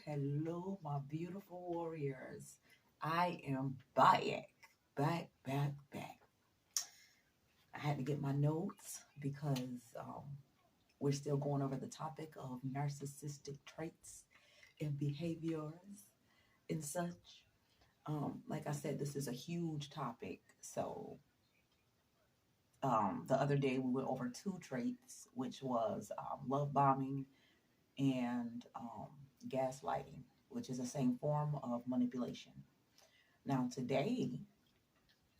hello, my beautiful warriors. I am back. I had to get my notes because we're still going over the topic of narcissistic traits and behaviors and such. Like I said, this is a huge topic. So, the other day we went over two traits, which was love bombing and gaslighting, which is the same form of manipulation. Now, today,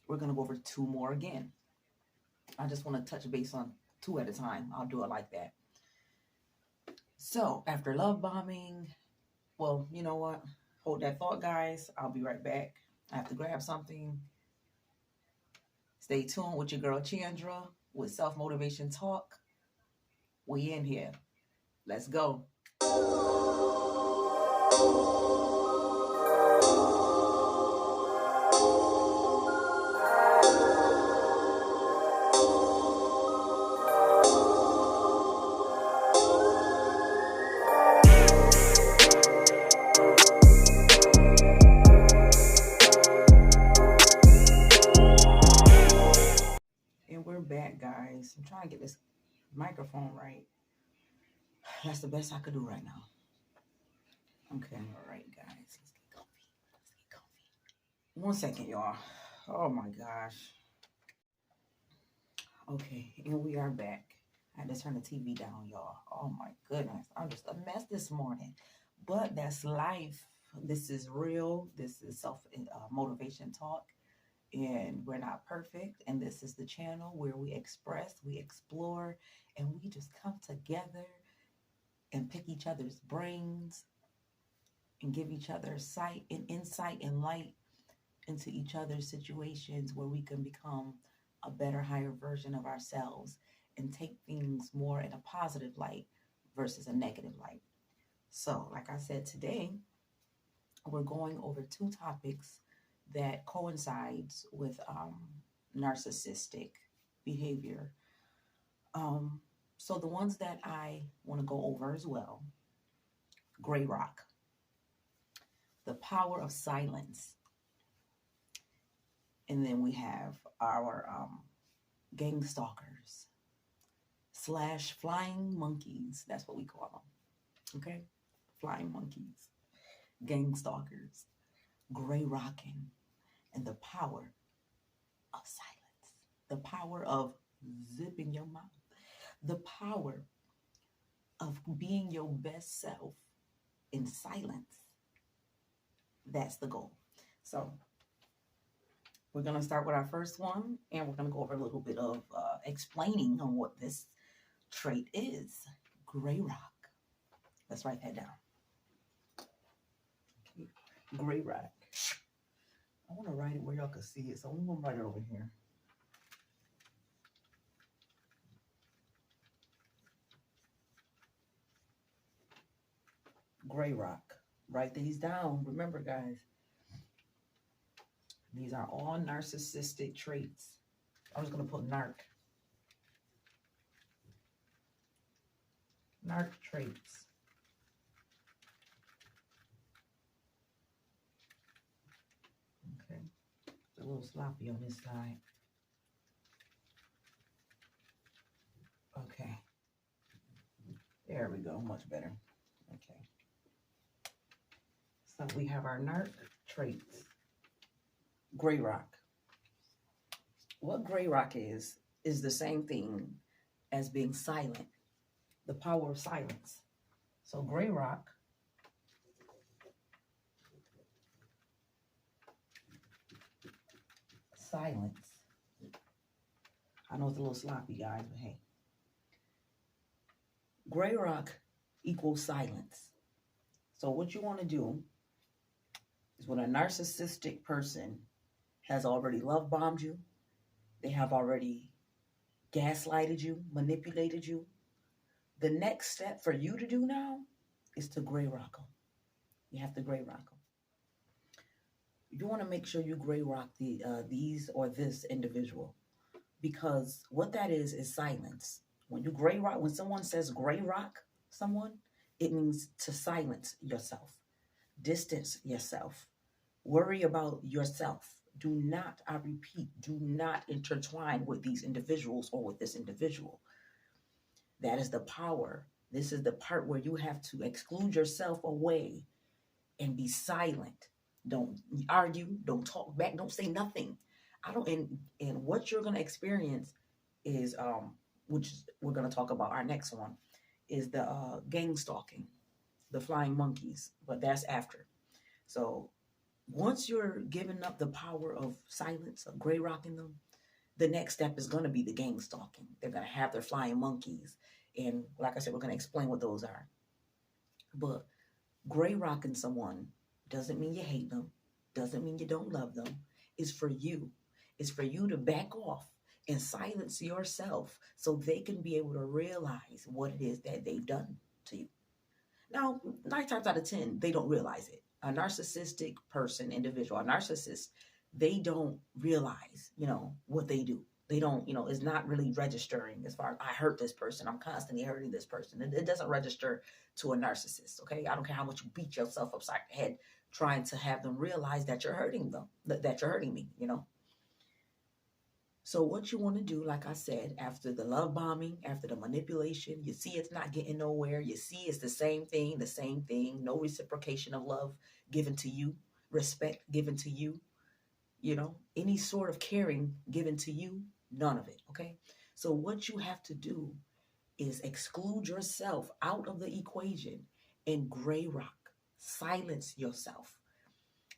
we're going to go over two more again. I just want to touch base on two at a time. I'll do it like that. So, after love bombing, well, you know what? Hold that thought, guys. I'll be right back. I have to grab something. Stay tuned with your girl Chandra with Self Motivation Talk. We in here. Let's go. And we're back, guys. I'm trying to get this microphone right. That's the best I could do right now. Okay, all right, guys. Let's get comfy. Let's get comfy. 1 second, y'all. Oh my gosh. Okay, and we are back. I had to turn the TV down, y'all. Oh my goodness. I'm just a mess this morning. But that's life. This is real. This is self motivation talk. And we're not perfect. And this is the channel where we express, we explore, and we just come together and pick each other's brains and give each other sight and insight and light into each other's situations where we can become a better, higher version of ourselves and take things more in a positive light versus a negative light. So, like I said, today we're going over two topics that coincides with narcissistic behavior. So the ones that I want to go over as well, Gray Rock, the power of silence. And then we have our gang stalkers / flying monkeys. That's what we call them. Okay? Flying monkeys, gang stalkers, gray rocking, and the power of silence. The power of zipping your mouth. The power of being your best self in silence. That's the goal. So, we're going to start with our first one, and we're going to go over a little bit of explaining on what this trait is. Gray rock. Let's write that down. Okay. Gray rock. I want to write it where y'all can see it, so I'm going to write it over here. Gray rock. Write these down. Remember, guys, these are all narcissistic traits. I'm just going to put narc. Narc traits. Okay. It's a little sloppy on this side. Okay. There we go. Much better. Okay. So we have our narc traits. Gray rock. What gray rock is the same thing as being silent. The power of silence. So gray rock silence. I know it's a little sloppy, guys, but hey. Gray rock equals silence. So what you want to do is when a narcissistic person has already love bombed you, they have already gaslighted you, manipulated you, the next step for you to do now is to gray rock them. You have to gray rock them. You want to make sure you gray rock these or this individual, because what that is silence. When you gray rock, when someone says gray rock someone, It means to silence yourself, distance yourself, worry about yourself. Do not, I repeat, do not intertwine with these individuals or with this individual. That is the power. This is the part where you have to exclude yourself away and be silent. Don't argue, don't talk back, don't say nothing. I don't and what you're gonna experience is which we're gonna talk about our next one, is the gang stalking, the flying monkeys, but that's after. So once you're giving up the power of silence, of gray rocking them, the next step is going to be the gang stalking. They're going to have their flying monkeys. And like I said, we're going to explain what those are. But gray rocking someone doesn't mean you hate them, doesn't mean you don't love them. It's for you. It's for you to back off and silence yourself so they can be able to realize what it is that they've done to you. Now, 9 times out of 10, they don't realize it. A narcissistic person, individual, a narcissist, they don't realize, what they do. They don't, it's not really registering as far as I hurt this person. I'm constantly hurting this person. It doesn't register to a narcissist, okay? I don't care how much you beat yourself upside the head trying to have them realize that you're hurting them, that you're hurting me, So what you want to do, like I said, after the love bombing, after the manipulation, you see it's not getting nowhere. You see it's the same thing, no reciprocation of love given to you, respect given to you, any sort of caring given to you, none of it, okay? So what you have to do is exclude yourself out of the equation and gray rock, silence yourself.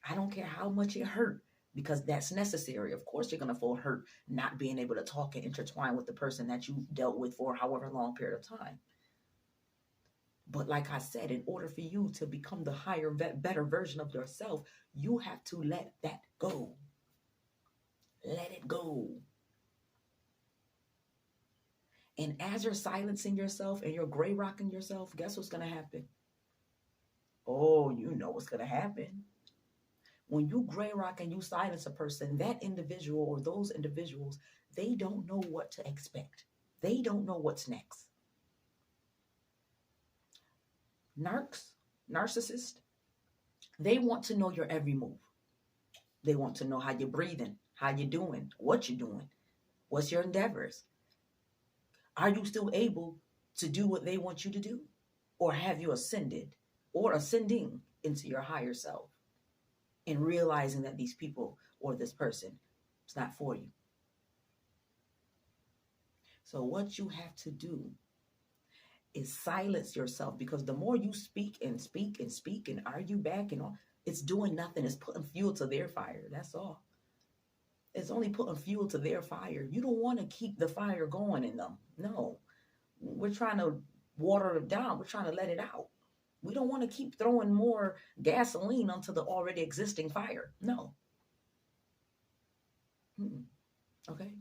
I don't care how much it hurt, because that's necessary. Of course, you're going to feel hurt not being able to talk and intertwine with the person that you dealt with for however long period of time. But like I said, in order for you to become the higher, better version of yourself, you have to let that go. Let it go. And as you're silencing yourself and you're gray rocking yourself, guess what's going to happen? Oh, you know what's going to happen. When you gray rock and you silence a person, that individual or those individuals, they don't know what to expect. They don't know what's next. Narcissist, they want to know your every move. They want to know how you're breathing, how you're doing, what you're doing, what's your endeavors. Are you still able to do what they want you to do? Or have you ascended or ascending into your higher self? And realizing that these people or this person is not for you. So what you have to do is silence yourself, because the more you speak and speak and speak and argue back and all, it's doing nothing. It's putting fuel to their fire. That's all. It's only putting fuel to their fire. You don't want to keep the fire going in them. No. We're trying to water it down. We're trying to let it out. We don't want to keep throwing more gasoline onto the already existing fire. No. Okay?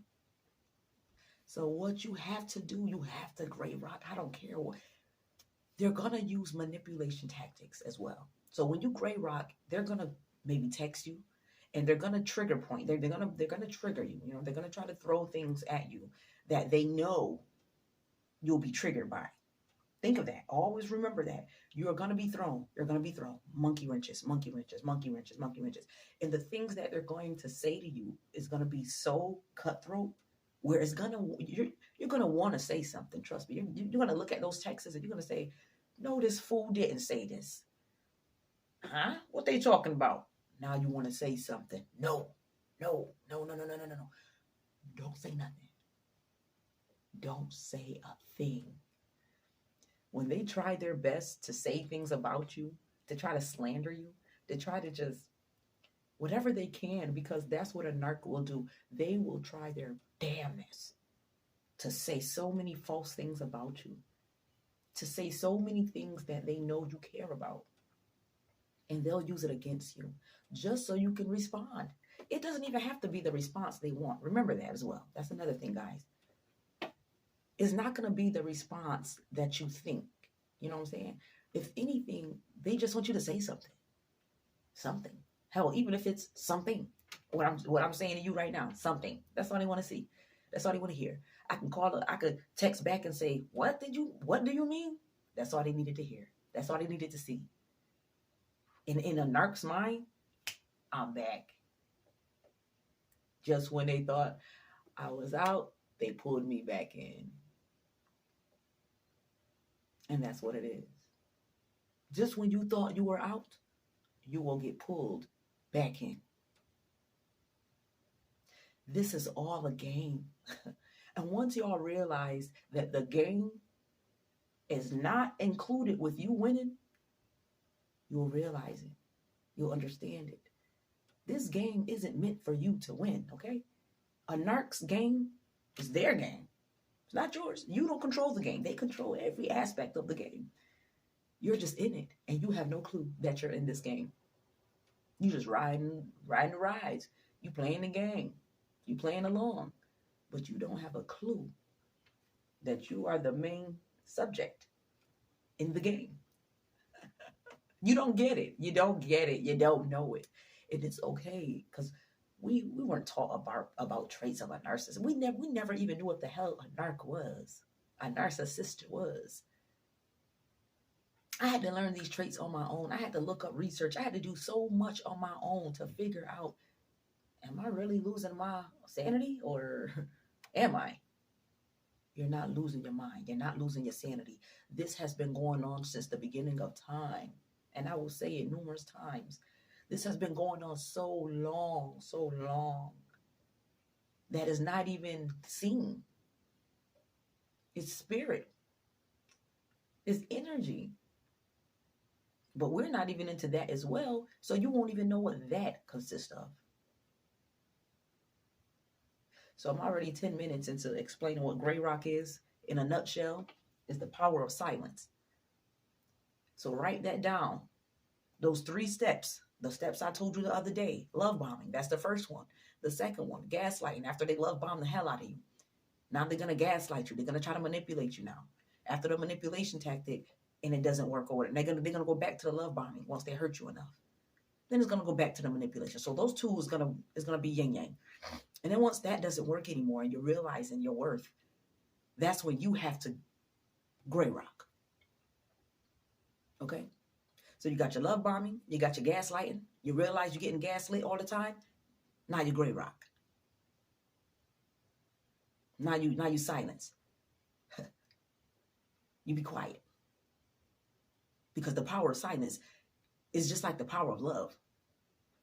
So what you have to do, you have to gray rock. I don't care what. They're going to use manipulation tactics as well. So when you gray rock, they're going to maybe text you, and they're going to trigger point. They're going to trigger you. They're going to try to throw things at you that they know you'll be triggered by. Think of that. Always remember that. You are going to be thrown. You're going to be thrown. Monkey wrenches, monkey wrenches, monkey wrenches, monkey wrenches. And the things that they're going to say to you is going to be so cutthroat, where it's going to, you're going to want to say something. Trust me. You're going to look at those texts and you're going to say, no, this fool didn't say this. Huh? What they talking about? Now you want to say something. No. Don't say nothing. Don't say a thing. When they try their best to say things about you, to try to slander you, to try to just whatever they can, because that's what a narc will do. They will try their damnedest to say so many false things about you, to say so many things that they know you care about. And they'll use it against you just so you can respond. It doesn't even have to be the response they want. Remember that as well. That's another thing, guys. It's not going to be the response that you think. You know what I'm saying? If anything, they just want you to say something. Something. Hell, even if it's something. What I'm saying to you right now, something. That's all they want to see. That's all they want to hear. I can text back and say, what do you mean? That's all they needed to hear. That's all they needed to see. In a narc's mind, I'm back. Just when they thought I was out, they pulled me back in. And that's what it is. Just when you thought you were out, you will get pulled back in. This is all a game. And once y'all realize that the game is not included with you winning, you'll realize it. You'll understand it. This game isn't meant for you to win, okay? A narc's game is their game. It's not yours. You don't control the game. They control every aspect of the game. You're just in it, and you have no clue that you're in this game. You just riding the rides. You playing the game. You playing along. But you don't have a clue that you are the main subject in the game. You don't get it. You don't get it. You don't know it. And it's okay, because we weren't taught about traits of a narcissist. We never even knew what the hell a narc was. A narcissist was. I had to learn these traits on my own. I had to look up research. I had to do so much on my own to figure out, am I really losing my sanity, or am I? You're not losing your mind. You're not losing your sanity. This has been going on since the beginning of time. And I will say it numerous times. This has been going on so long, that is not even seen. It's spirit. It's energy. But we're not even into that as well, so you won't even know what that consists of. So I'm already 10 minutes into explaining what Grey Rock is. In a nutshell, is the power of silence. So write that down. Those 3 steps. The steps I told you the other day. Love bombing. That's the first one. The second one, gaslighting. After they love bomb the hell out of you. Now they're going to gaslight you. They're going to try to manipulate you now. After the manipulation tactic, and it doesn't work, or they're going to go back to the love bombing once they hurt you enough. Then it's going to go back to the manipulation. So those two is going to be yin yang. And then once that doesn't work anymore and you're realizing your worth, that's when you have to Grey Rock. Okay? So you got your love bombing, you got your gaslighting, you realize you're getting gaslit all the time. Now you Grey Rock. Now you silence. You be quiet. Because the power of silence is just like the power of love.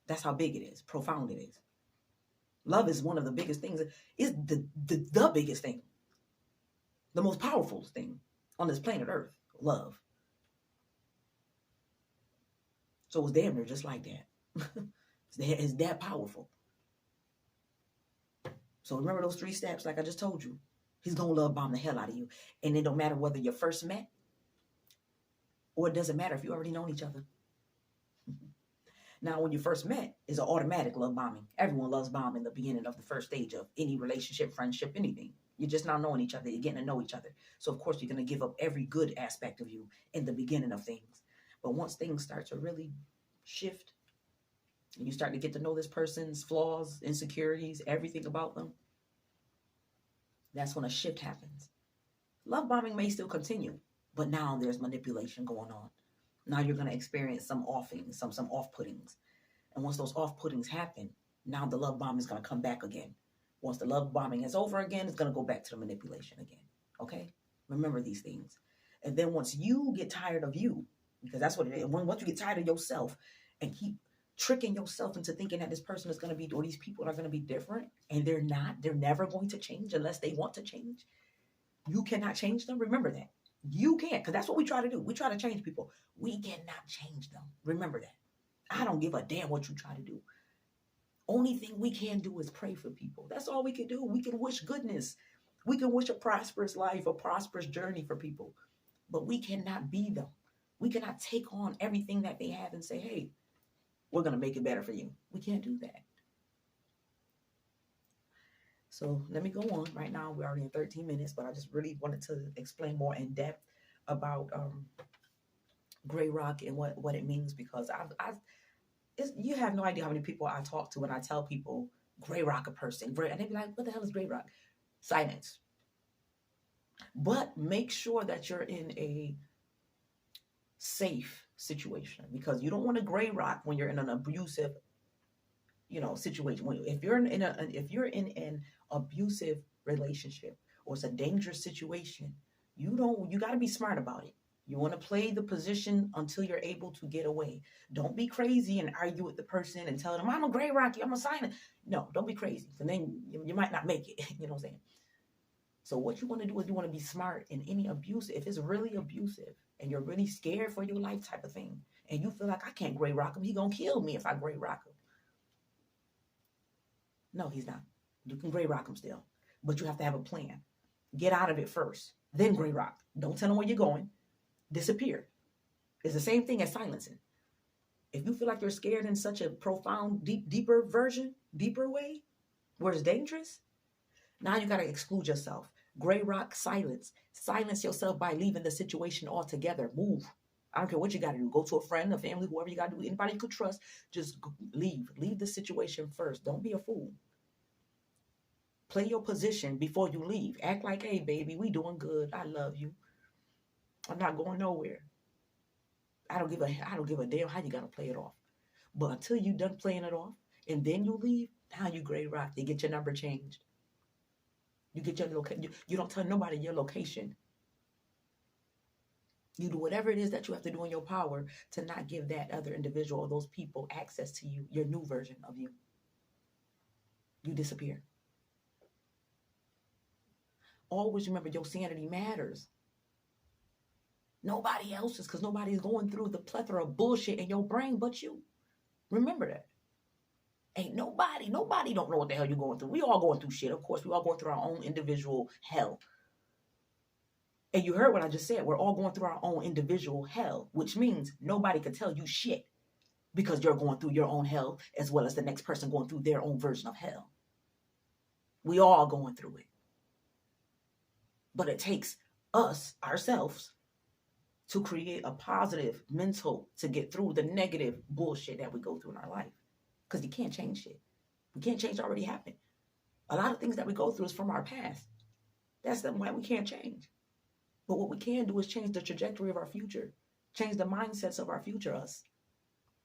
That's how big it is, profound it is. Love is one of the biggest things. It's the biggest thing. The most powerful thing on this planet Earth. Love. So it's damn near just like that. It's that powerful. So remember those 3 steps like I just told you. He's going to love bomb the hell out of you. And it don't matter whether you first met, or it doesn't matter if you already known each other. Now, when you first met, it's an automatic love bombing. Everyone loves bomb in the beginning of the first stage of any relationship, friendship, anything. You're just now knowing each other. You're getting to know each other. So, of course, you're going to give up every good aspect of you in the beginning of things. But once things start to really shift, and you start to get to know this person's flaws, insecurities, everything about them, that's when a shift happens. Love bombing may still continue, but now there's manipulation going on. Now you're going to experience some offings, some off-puttings. And once those off-puttings happen, now the love bombing is going to come back again. Once the love bombing is over again, it's going to go back to the manipulation again. Okay? Remember these things. And then once you get tired of you, because that's what it is. Once you get tired of yourself and keep tricking yourself into thinking that this person is going to be, or these people are going to be different, and they're not, they're never going to change unless they want to change. You cannot change them. Remember that. You can't, because that's what we try to do. We try to change people. We cannot change them. Remember that. I don't give a damn what you try to do. Only thing we can do is pray for people. That's all we can do. We can wish goodness. We can wish a prosperous life, a prosperous journey for people. But we cannot be them. We cannot take on everything that they have and say, hey, we're going to make it better for you. We can't do that. So let me go on. Right now, we're already in 13 minutes, but I just really wanted to explain more in depth about Grey Rock and what it means, because you have no idea how many people I talk to when I tell people Grey Rock a person, and they be like, what the hell is Grey Rock? Silence. But make sure that you're in a safe situation, because you don't want to gray rock when you're in an abusive, situation. If you're in an abusive relationship, or it's a dangerous situation, you got to be smart about it. You want to play the position until you're able to get away. Don't be crazy and argue with the person and tell them, I'm a gray rock you, I'm a sign. No, don't be crazy, and then you might not make it. You know what I'm saying? So what you want to do is you want to be smart in any abuse. If it's really abusive and you're really scared for your life type of thing, and you feel like, I can't gray rock him, he gonna kill me if I gray rock him. No, he's not. You can gray rock him still, but you have to have a plan. Get out of it first, then gray rock. Don't tell him where you're going. Disappear. It's the same thing as silencing. If you feel like you're scared in such a profound, deeper way, where it's dangerous, now you got to exclude yourself. Gray rock, silence. Silence yourself by leaving the situation altogether. Move. I don't care what you got to do. Go to a friend, a family, whoever you got to do. Anybody you could trust. Just leave. Leave the situation first. Don't be a fool. Play your position before you leave. Act like, hey, baby, we doing good. I love you. I'm not going nowhere. I don't give a damn how you got to play it off. But until you done playing it off and then you leave, now you gray rock. You get your number changed. You get your location. You don't tell nobody your location. You do whatever it is that you have to do in your power to not give that other individual or those people access to you, your new version of you. You disappear. Always remember, your sanity matters. Nobody else's, because nobody's going through the plethora of bullshit in your brain but you. Remember that. Ain't nobody don't know what the hell you're going through. We all going through shit. Of course, we all going through our own individual hell. And you heard what I just said. We're all going through our own individual hell, which means nobody can tell you shit, because you're going through your own hell as well as the next person going through their own version of hell. We all going through it. But it takes us, ourselves, to create a positive mental to get through the negative bullshit that we go through in our life. Because you can't change shit. We can't change what already happened. A lot of things that we go through is from our past. That's why we can't change. But what we can do is change the trajectory of our future. Change the mindsets of our future us.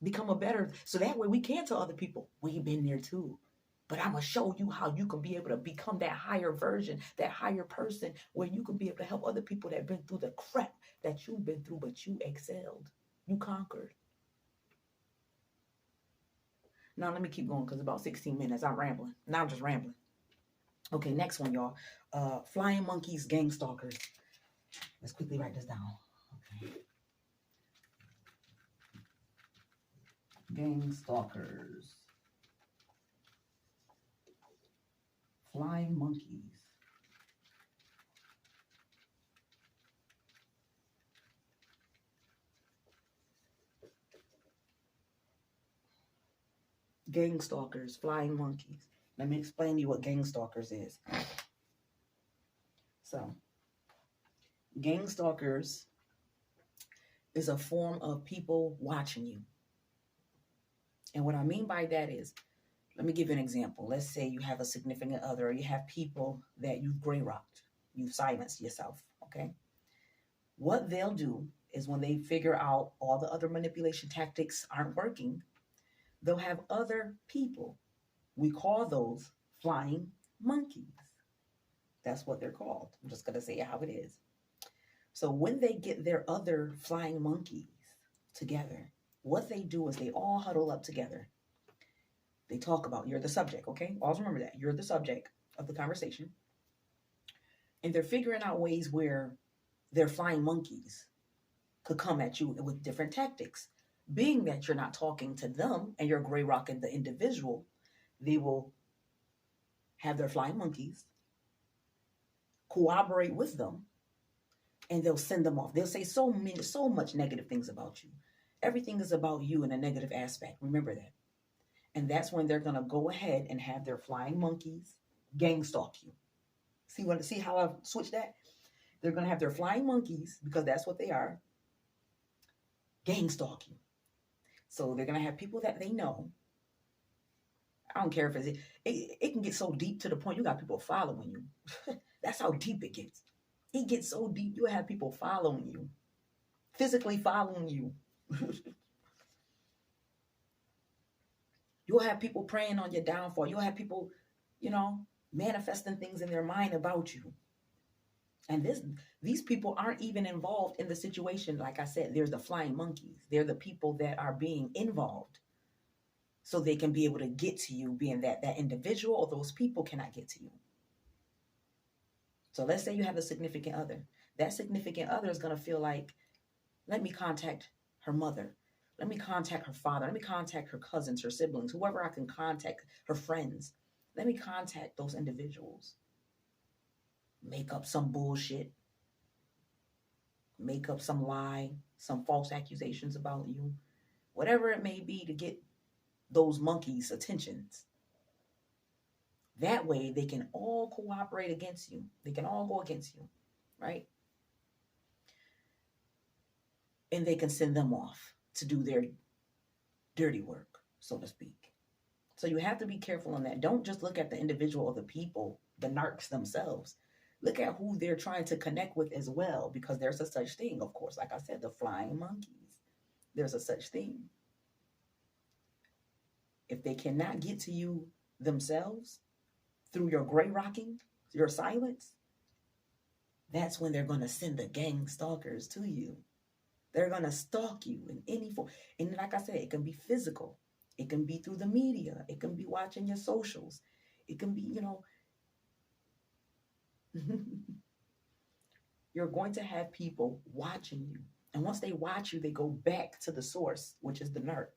Become a better, so that way we can tell other people, we've been there too. But I'm going to show you how you can be able to become that higher version, that higher person, where you can be able to help other people that have been through the crap that you've been through, but you excelled. You conquered. Now, let me keep going, because about 16 minutes, I'm rambling. Now I'm just rambling. Okay, next one, y'all. Flying monkeys, gang stalkers. Let's quickly write this down. Okay. Gang stalkers. Flying monkeys. Gang stalkers, flying monkeys. Let me explain to you what gang stalkers is. So, gang stalkers is a form of people watching you. And what I mean by that is, let me give you an example. Let's say you have a significant other, or you have people that you've gray rocked. You've silenced yourself, okay? What they'll do is, when they figure out all the other manipulation tactics aren't working, they'll have other people. We call those flying monkeys. That's what they're called. I'm just going to say how it is. So when they get their other flying monkeys together, what they do is they all huddle up together. They talk about, you're the subject, okay? Always remember that. You're the subject of the conversation. And they're figuring out ways where their flying monkeys could come at you with different tactics. Being that you're not talking to them and you're gray rocking the individual, they will have their flying monkeys cooperate with them, and they'll send them off. They'll say so much negative things about you. Everything is about you in a negative aspect. Remember that. And that's when they're going to go ahead and have their flying monkeys gang stalk you. See how I've switched that? They're going to have their flying monkeys, because that's what they are, gang stalk you. So they're going to have people that they know. I don't care if it can get so deep to the point you got people following you. That's how deep it gets. It gets so deep, you have people following you. physically following you. You'll have people praying on your downfall. You'll have people, manifesting things in their mind about you. And these people aren't even involved in the situation. Like I said, they're the flying monkeys. They're the people that are being involved so they can be able to get to you, being that individual or those people cannot get to you. So let's say you have a significant other. That significant other is going to feel like, let me contact her mother. Let me contact her father. Let me contact her cousins, her siblings, whoever I can contact, her friends. Let me contact those individuals. Make up some bullshit. Make up some lie, some false accusations about you. Whatever it may be to get those monkeys' attentions. That way they can all cooperate against you. They can all go against you, right? And they can send them off to do their dirty work, so to speak. So you have to be careful on that. Don't just look at the individual or the people, the narcs themselves. Look at who they're trying to connect with as well, because there's a such thing, of course. Like I said, the flying monkeys. There's a such thing. If they cannot get to you themselves through your gray rocking, your silence, that's when they're going to send the gang stalkers to you. They're going to stalk you in any form. And like I said, it can be physical. It can be through the media. It can be watching your socials. It can be, you're going to have people watching you. And once they watch you, they go back to the source, which is the narc.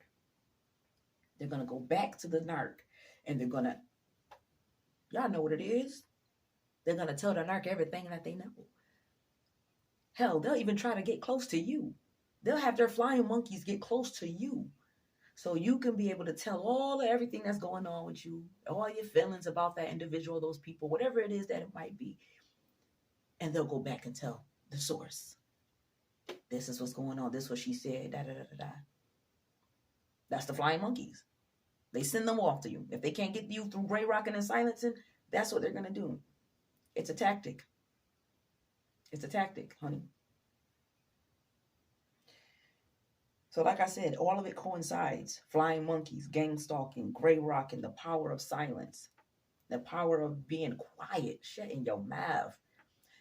They're going to go back to the narc and they're going to, y'all know what it is. They're going to tell the narc everything that they know. Hell, they'll even try to get close to you. They'll have their flying monkeys get close to you. So you can be able to tell everything that's going on with you, all your feelings about that individual, those people, whatever it is that it might be. And they'll go back and tell the source. This is what's going on. This is what she said. Da, da, da, da, da. That's the flying monkeys. They send them off to you. If they can't get you through gray rocking and silencing, that's what they're going to do. It's a tactic. It's a tactic, honey. So like I said, all of it coincides. Flying monkeys, gang stalking, gray rocking, the power of silence, the power of being quiet, shutting your mouth.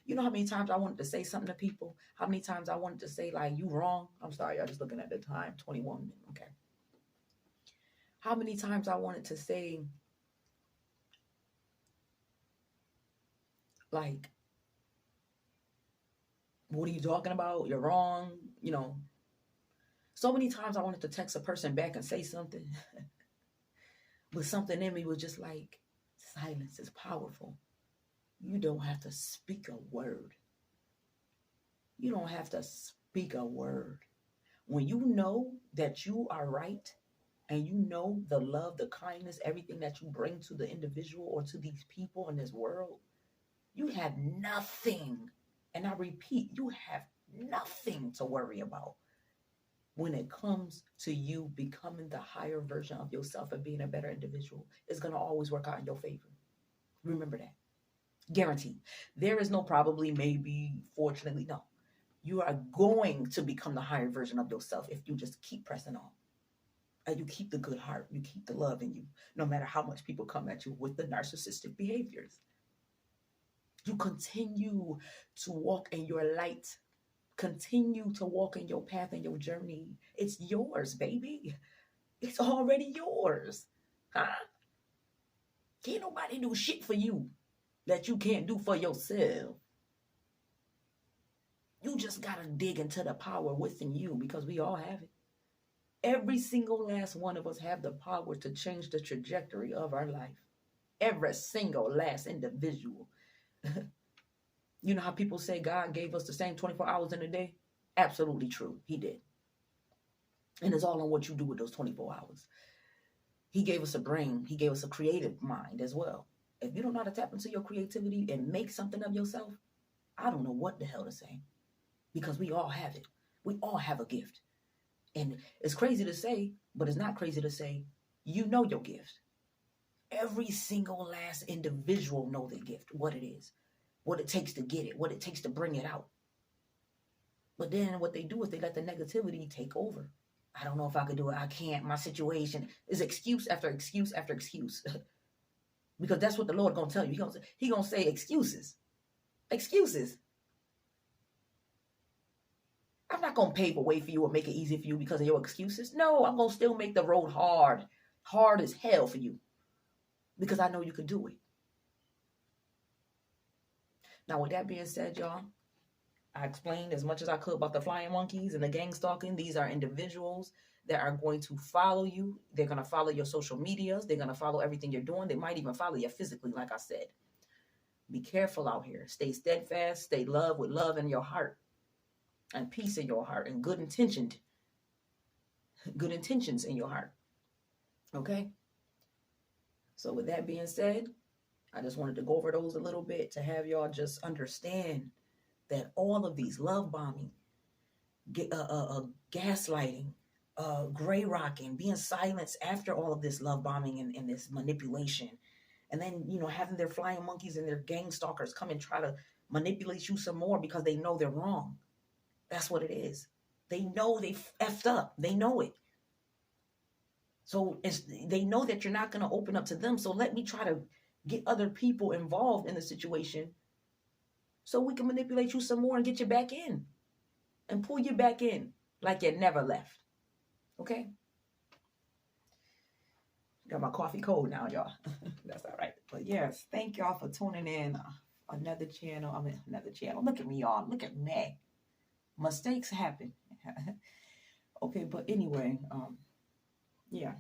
You know how many times I wanted to say something to people? How many times I wanted to say, like, you wrong? I'm sorry, I'm just looking at the time, 21, okay. How many times I wanted to say, like, what are you talking about? You're wrong, So many times I wanted to text a person back and say something. But something in me was just like, silence is powerful. You don't have to speak a word. You don't have to speak a word. When you know that you are right, and you know the love, the kindness, everything that you bring to the individual or to these people in this world, you have nothing. And I repeat, you have nothing to worry about. When it comes to you becoming the higher version of yourself and being a better individual, it's going to always work out in your favor. Remember that. Guaranteed. There is no probably, maybe, fortunately, no. You are going to become the higher version of yourself if you just keep pressing on. And you keep the good heart. You keep the love in you, no matter how much people come at you with the narcissistic behaviors. You continue to walk in your light. Continue to walk in your path and your journey. It's yours, baby. It's already yours. Huh? Can't nobody do shit for you that you can't do for yourself. You just got to dig into the power within you, because we all have it. Every single last one of us have the power to change the trajectory of our life. Every single last individual. You know how people say God gave us the same 24 hours in a day? Absolutely true. He did. And it's all on what you do with those 24 hours. He gave us a brain. He gave us a creative mind as well. If you don't know how to tap into your creativity and make something of yourself, I don't know what the hell to say. Because we all have it. We all have a gift. And it's crazy to say, but it's not crazy to say, you know your gift. Every single last individual know their gift, what it is. What it takes to get it, what it takes to bring it out. But then what they do is they let the negativity take over. I don't know if I could do it. I can't. My situation is excuse after excuse after excuse. Because that's what the Lord gonna tell you. He gonna say excuses. Excuses. I'm not gonna pave a way for you or make it easy for you because of your excuses. No, I'm gonna still make the road hard. Hard as hell for you. Because I know you can do it. Now, with that being said, y'all, I explained as much as I could about the flying monkeys and the gang stalking. These are individuals that are going to follow you. They're going to follow your social medias. They're going to follow everything you're doing. They might even follow you physically, like I said. Be careful out here. Stay steadfast. Stay love with love in your heart and peace in your heart and good intentions in your heart. Okay? So with that being said, I just wanted to go over those a little bit to have y'all just understand that all of these love bombing, gaslighting, gray rocking, being silenced after all of this love bombing and this manipulation, and then, having their flying monkeys and their gang stalkers come and try to manipulate you some more because they know they're wrong. That's what it is. They know they effed up. They know it. So they know that you're not going to open up to them. So let me try to get other people involved in the situation so we can manipulate you some more and get you back in and pull you back in like you never left. Okay? Got my coffee cold now, y'all. That's all right. But yes, thank y'all for tuning in. Another channel. Look at me, y'all. Look at me. Mistakes happen. Okay, but anyway, yeah.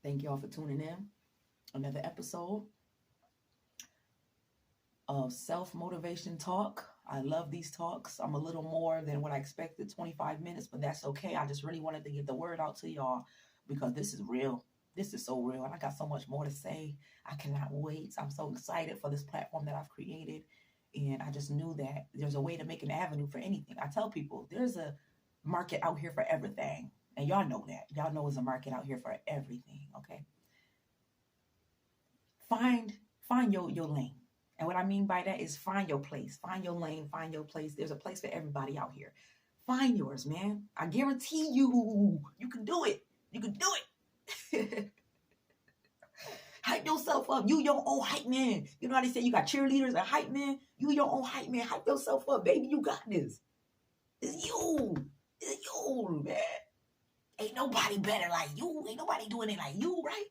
Thank y'all for tuning in. Another episode of self-motivation talk. I love these talks. I'm a little more than what I expected, 25 minutes, but that's okay. I just really wanted to get the word out to y'all because this is real. This is so real, and I got so much more to say. I cannot wait. I'm so excited for this platform that I've created, and I just knew that there's a way to make an avenue for anything. I tell people there's a market out here for everything, and y'all know that. Y'all know there's a market out here for everything, okay? Find your lane. And what I mean by that is find your place, find your lane, find your place. There's a place for everybody out here. Find yours, man. I guarantee you can do it. You can do it. Hype yourself up. You your own hype man. You know how they say you got cheerleaders and hype man? You your own hype man. Hype yourself up, baby. You got this. It's you. It's you, man. Ain't nobody better like you. Ain't nobody doing it like you, right?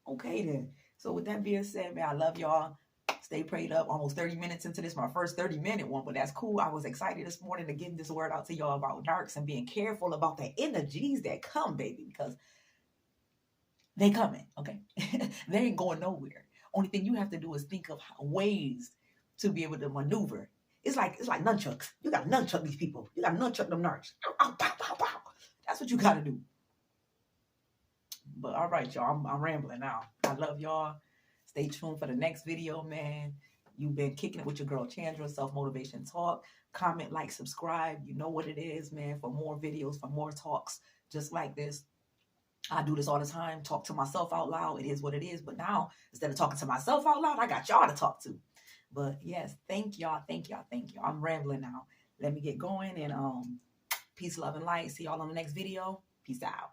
Okay, then. So with that being said, man, I love y'all. Stay prayed up. Almost 30 minutes into this, my first 30-minute one, but that's cool. I was excited this morning to get this word out to y'all about narcs and being careful about the energies that come, baby, because they coming, okay? They ain't going nowhere. Only thing you have to do is think of ways to be able to maneuver. It's like nunchucks. You got to nunchuck these people. You got to nunchuck them narcs. That's what you got to do. But all right, y'all, I'm rambling now. I love y'all. Stay tuned for the next video, man. You've been kicking it with your girl Chandra, Self-Motivation Talk. Comment, like, subscribe. You know what it is, man. For more videos, for more talks just like this. I do this all the time. Talk to myself out loud. It is what it is. But now, instead of talking to myself out loud, I got y'all to talk to. But yes, thank y'all. Thank y'all. Thank y'all. I'm rambling now. Let me get going. And peace, love, and light. See y'all on the next video. Peace out.